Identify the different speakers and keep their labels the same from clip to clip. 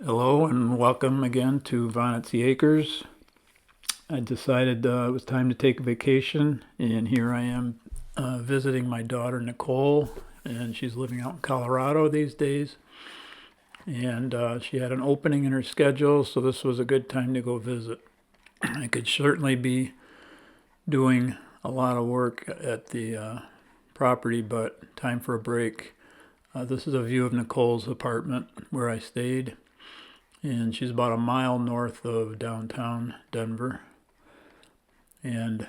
Speaker 1: Hello and welcome again to Von at the Acres. I decided it was time to take a vacation, and here I am visiting my daughter Nicole, and she's living out in Colorado these days. And she had an opening in her schedule, so this was a good time to go visit. I could certainly be doing a lot of work at the property, but time for a break. This is a view of Nicole's apartment where I stayed. And she's about a mile north of downtown Denver. And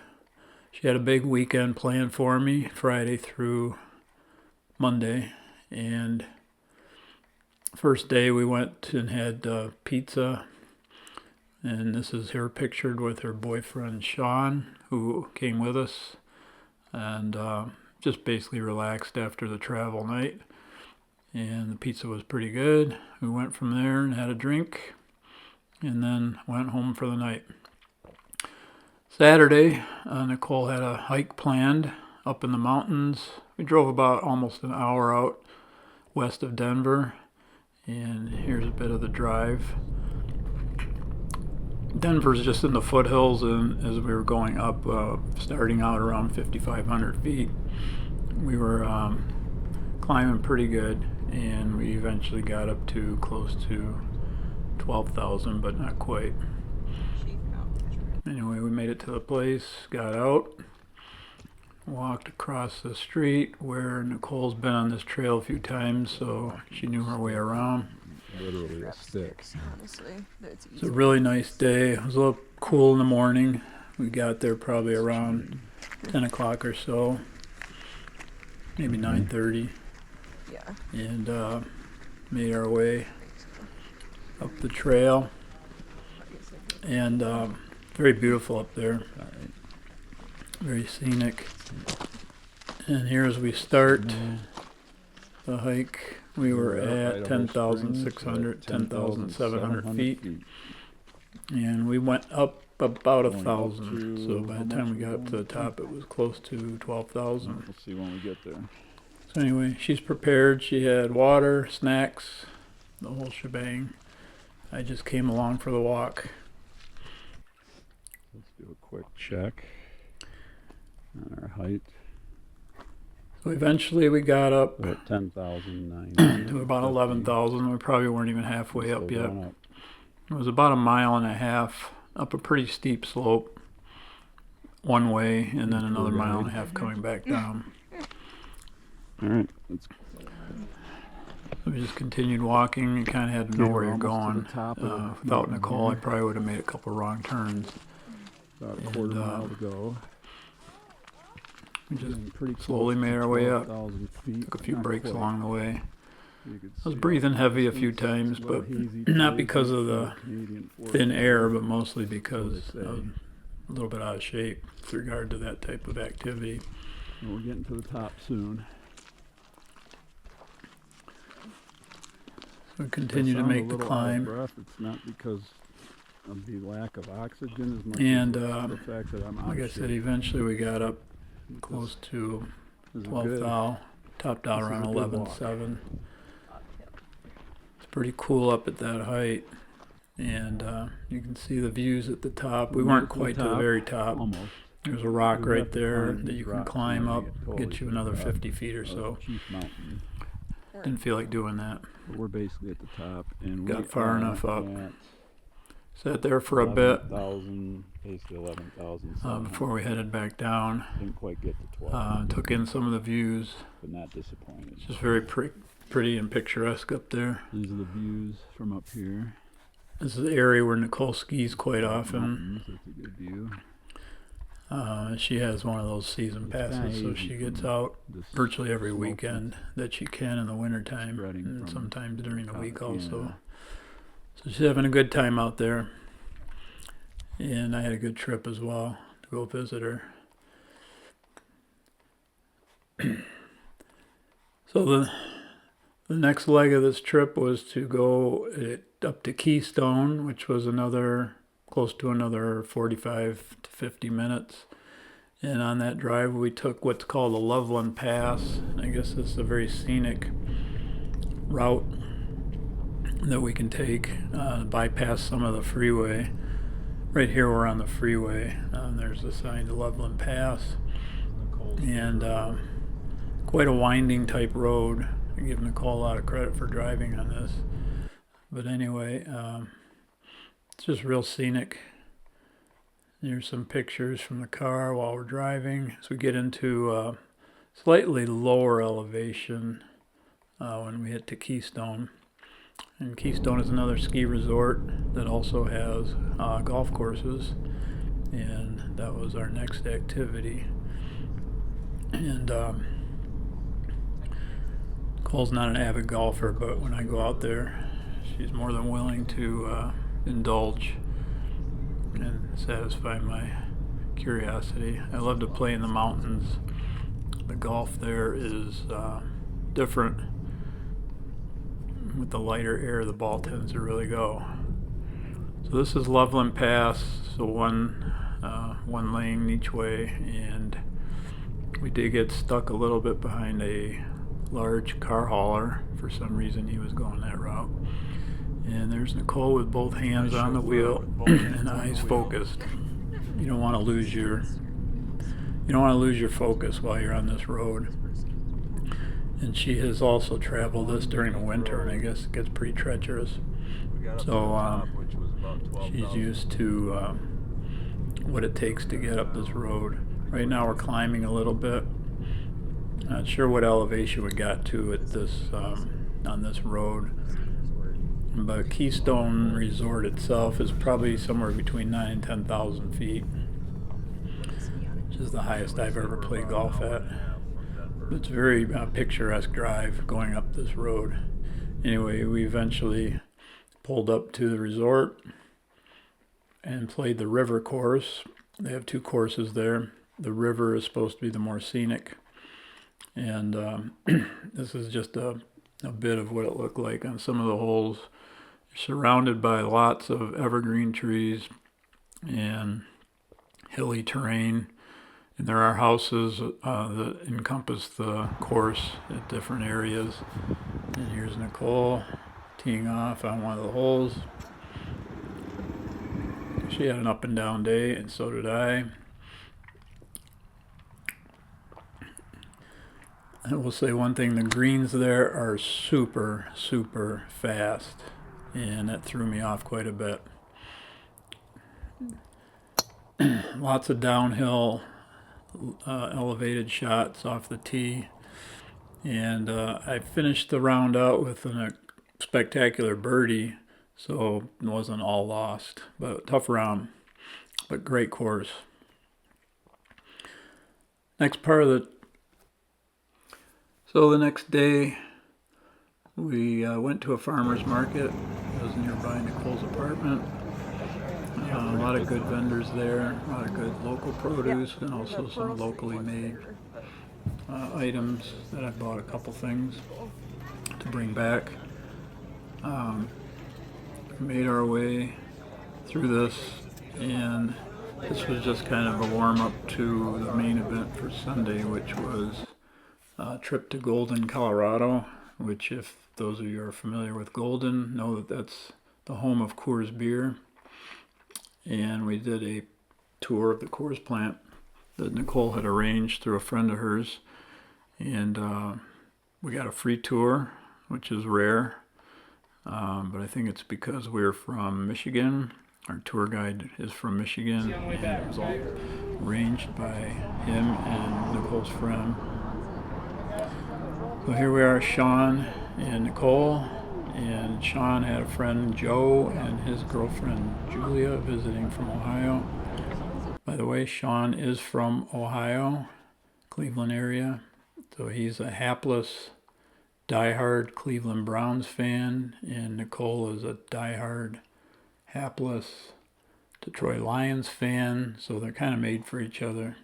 Speaker 1: she had a big weekend planned for me, Friday through Monday. And first day we went and had pizza. And this is her pictured with her boyfriend Sean, who came with us. And just basically relaxed after the travel night. And the pizza was pretty good. We went from there and had a drink, and then went home for the night. Saturday, Nicole had a hike planned up in the mountains. We drove about almost an hour out west of Denver, and here's a bit of the drive. Denver's just in the foothills, and as we were going up, starting out around 5,500 feet, we were climbing pretty good. And we eventually got up to close to 12,000, but not quite. Anyway, we made it to the place, got out, walked across the street where Nicole's been on this trail a few times, so she knew her way around.
Speaker 2: Literally a stick.
Speaker 3: Honestly,
Speaker 1: It's a really nice day. It was a little cool in the morning. We got there probably around 10 o'clock or so, maybe 9:30.
Speaker 3: Yeah.
Speaker 1: And made our way up the trail, and very beautiful up there, very scenic. And here as we start the hike, we were at 10,600, 10,700 feet, and we went up about 1,000, so by the time we got up to the top it was close to 12,000.
Speaker 2: We'll see when we get there.
Speaker 1: So anyway, she's prepared. She had water, snacks, the whole shebang. I just came along for the walk.
Speaker 2: Let's do a quick check on our height.
Speaker 1: So eventually we got up
Speaker 2: We're at 10,900
Speaker 1: to about 11,000. We probably weren't even halfway up yet. It was about a mile and a half up a pretty steep slope one way, and then another mile and a half coming back down.
Speaker 2: All right, let's.
Speaker 1: We just continued walking and kind of had to know where you're going. Without Nicole, I probably would have made a couple wrong turns.
Speaker 2: About a quarter mile to go.
Speaker 1: We just pretty slowly made our way up. Took a few breaks
Speaker 2: quite
Speaker 1: along the way. I was
Speaker 2: see
Speaker 1: breathing heavy a few times, but not because of the thin air, but mostly because I'm a little bit out of shape with regard to that type of activity.
Speaker 2: We're getting to the top soon.
Speaker 1: We continue to make the climb.
Speaker 2: Breath. It's not because of the lack of oxygen as much
Speaker 1: And
Speaker 2: as the fact that I'm out
Speaker 1: like I
Speaker 2: of
Speaker 1: said,
Speaker 2: shape.
Speaker 1: eventually we got up close to
Speaker 2: This is
Speaker 1: 12
Speaker 2: good.
Speaker 1: thou, topped out
Speaker 2: This is
Speaker 1: around
Speaker 2: a good walk.
Speaker 1: 11.7. It's pretty cool up at that height, and you can see the views at the top. We weren't quite to the very top.
Speaker 2: Almost.
Speaker 1: There's a rock
Speaker 2: We
Speaker 1: right
Speaker 2: have to
Speaker 1: there
Speaker 2: climb
Speaker 1: that
Speaker 2: these
Speaker 1: you can
Speaker 2: rocks
Speaker 1: climb
Speaker 2: and
Speaker 1: up,
Speaker 2: get totally
Speaker 1: get you another
Speaker 2: to the top
Speaker 1: 50 feet or so.
Speaker 2: Chief Mountain.
Speaker 1: Didn't feel like doing that.
Speaker 2: But we're basically at the top, and
Speaker 1: Got
Speaker 2: we
Speaker 1: far
Speaker 2: are
Speaker 1: enough up.
Speaker 2: at
Speaker 1: Sat there for a bit
Speaker 2: 11,000, basically 11,000.
Speaker 1: before we headed back down.
Speaker 2: Didn't quite get to 12,
Speaker 1: Took in some of the views.
Speaker 2: but not disappointed.
Speaker 1: It's just very pretty and picturesque up there.
Speaker 2: These are the views from up here.
Speaker 1: This is the area where Nicole skis quite often.
Speaker 2: Mountains, that's a good view.
Speaker 1: She has one of those season passes, so she gets out
Speaker 2: This
Speaker 1: virtually every
Speaker 2: smoke
Speaker 1: weekend that she can in the wintertime,
Speaker 2: spreading
Speaker 1: and
Speaker 2: from
Speaker 1: sometimes during the week
Speaker 2: top,
Speaker 1: also.
Speaker 2: yeah.
Speaker 1: So she's having a good time out there, and I had a good trip as well to go visit her. So the next leg of this trip was to go up to Keystone, which was close to another 45 to 50 minutes. And on that drive, we took what's called the Loveland Pass. I guess it's a very scenic route. that we can take, bypass some of the freeway. Right here we're on the freeway. There's the sign to Loveland Pass, and quite a winding type road. I give Nicole a lot of credit for driving on this. But anyway, it's just real scenic. Here's some pictures from the car while we're driving. As we get into slightly lower elevation when we hit to Keystone. And Keystone is another ski resort that also has golf courses. And that was our next activity. And Nicole's not an avid golfer, but when I go out there, she's more than willing to indulge and satisfy my curiosity. I love to play in the mountains. The golf there is different. With the lighter air, the ball tends to really go. So this is Loveland Pass, so one lane each way, and we did get stuck a little bit behind a large car hauler. For some reason he was going that route. And there's Nicole with both hands on the wheel and eyes focused. You don't want to lose your focus while you're on this road. And she has also traveled this during the winter, and I guess it gets pretty treacherous. So she's used to what it takes to get up this road. Right now we're climbing a little bit. Not sure what elevation we got to at this on this road. But Keystone Resort itself is probably somewhere between 9,000 and 10,000 feet, which is the highest I've ever played golf at. It's a very picturesque drive going up this road. Anyway, we eventually pulled up to the resort and played the river course. They have two courses there. The river is supposed to be the more scenic. And this is just a bit of what it looked like on some of the holes. You're surrounded by lots of evergreen trees and hilly terrain. And there are houses that encompass the course at different areas. And here's Nicole teeing off on one of the holes. She had an up and down day, and so did I. I will say one thing, the greens there are super, super fast, and that threw me off quite a bit. Lots of downhill, elevated shots off the tee, and I finished the round out with a spectacular birdie, so it wasn't all lost, but tough round, but great course. Next part of the next day, we went to a farmer's market. It was nearby Nicole's apartment. A lot of good vendors there, a lot of good local produce, and also some locally made items that I bought a couple things to bring back. Made our way through this, and this was just kind of a warm-up to the main event for Sunday, which was a trip to Golden, Colorado, which, if those of you are familiar with Golden, know that that's the home of Coors Beer. And we did a tour of the Coors plant that Nicole had arranged through a friend of hers. And we got a free tour, which is rare. But I think it's because we're from Michigan. Our tour guide is from Michigan, and it was all arranged by him and Nicole's friend. So here we are, Sean and Nicole, and Sean had a friend, Joe, and his girlfriend, Julia, visiting from Ohio. By the way, Sean is from Ohio, Cleveland area, so he's a hapless, diehard Cleveland Browns fan, and Nicole is a diehard, hapless Detroit Lions fan, so they're kind of made for each other.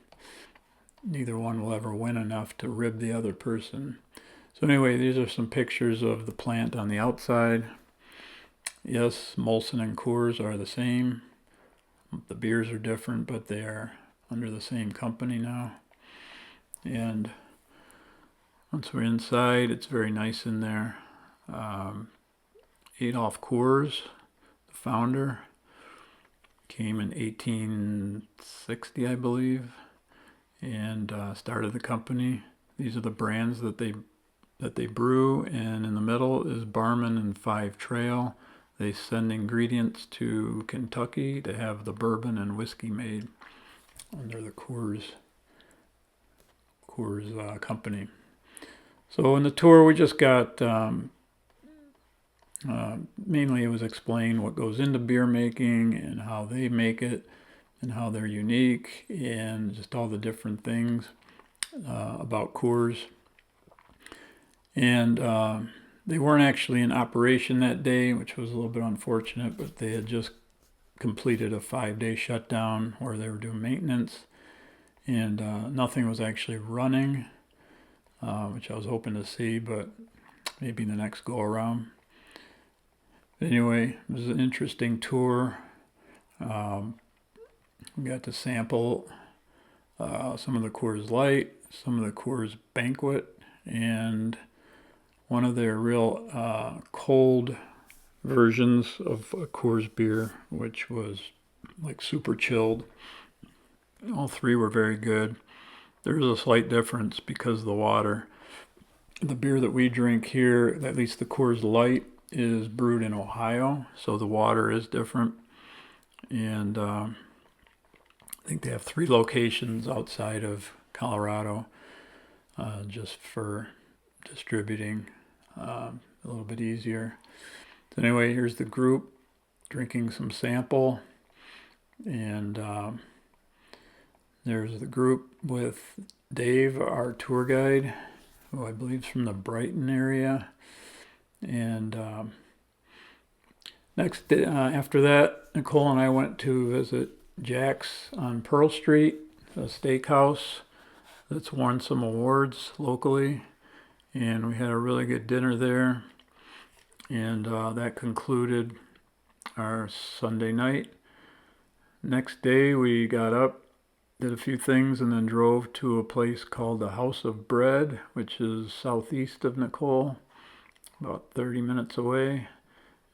Speaker 1: Neither one will ever win enough to rib the other person. So anyway, these are some pictures of the plant on the outside. Yes, Molson and Coors are the same. The beers are different, but they are under the same company now. And once we're inside, it's very nice in there. Adolph Coors, the founder. Came in 1860, I believe, and started the company. These are the brands that they brew, and in the middle is Barman and Five Trail. They send ingredients to Kentucky to have the bourbon and whiskey made under the Coors company. So in the tour, we just got mainly it was explained what goes into beer making and how they make it and how they're unique and just all the different things about Coors. And they weren't actually in operation that day, which was a little bit unfortunate, but they had just completed a 5-day shutdown where they were doing maintenance, and nothing was actually running, which I was hoping to see, but maybe the next go around. Anyway, it was an interesting tour. We got to sample some of the Coors Light, some of the Coors Banquet, and one of their real cold versions of a Coors beer, which was like super chilled. All three were very good. There's a slight difference because of the water. The beer that we drink here, at least the Coors Light, is brewed in Ohio, so the water is different. And I think they have 3 locations outside of Colorado, just for distributing a little bit easier. So anyway, here's the group drinking some sample, and there's the group with Dave, our tour guide, who I believe is from the Brighton area. And after that, Nicole and I went to visit Jack's on Pearl Street, a steakhouse that's won some awards locally, and we had a really good dinner there. And that concluded our Sunday night. Next day, we got up, did a few things, and then drove to a place called the House of Bread, which is southeast of Nicole, about 30 minutes away.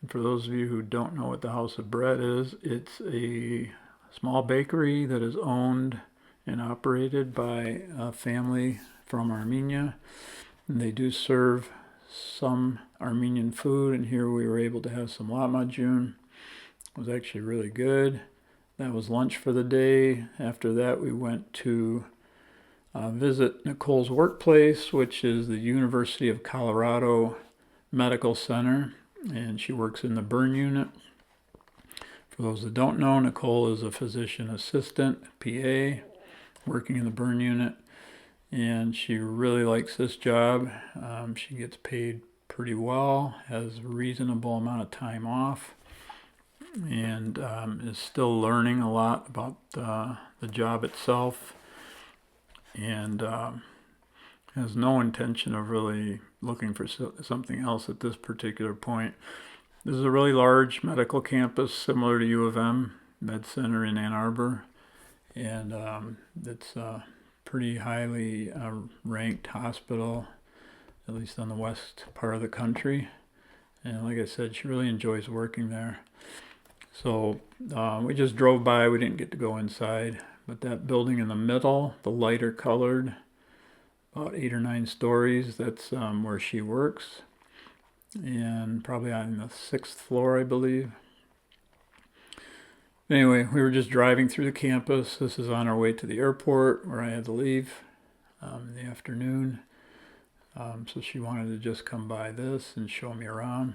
Speaker 1: And for those of you who don't know what the House of Bread is, it's a small bakery that is owned and operated by a family from Armenia. And they do serve some Armenian food, and here we were able to have some Lahmajoon. It was actually really good. That was lunch for the day. After that, we went to visit Nicole's workplace, which is the University of Colorado Medical Center, and she works in the burn unit. For those that don't know, Nicole is a physician assistant, PA, working in the burn unit, and she really likes this job. She gets paid pretty well, has a reasonable amount of time off, and is still learning a lot about the job itself, and has no intention of really looking for something else at this particular point. This is a really large medical campus similar to U of M Med Center in Ann Arbor, and it's a pretty highly ranked hospital, at least on the west part of the country. And like I said, she really enjoys working there. So we just drove by. We didn't get to go inside, but that building in the middle, the lighter colored, about 8 or 9 stories, that's where she works, and probably on the 6th floor, I believe. Anyway, we were just driving through the campus. This is on our way to the airport where I had to leave in the afternoon. So she wanted to just come by this and show me around.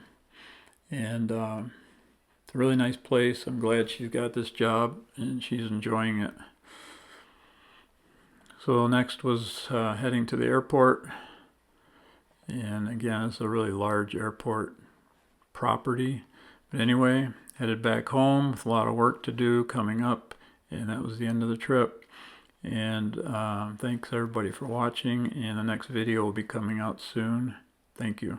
Speaker 1: And it's a really nice place. I'm glad she's got this job and she's enjoying it. So next was heading to the airport. And again, it's a really large airport property. But anyway, headed back home with a lot of work to do coming up. And that was the end of the trip. And thanks everybody for watching. And the next video will be coming out soon. Thank you.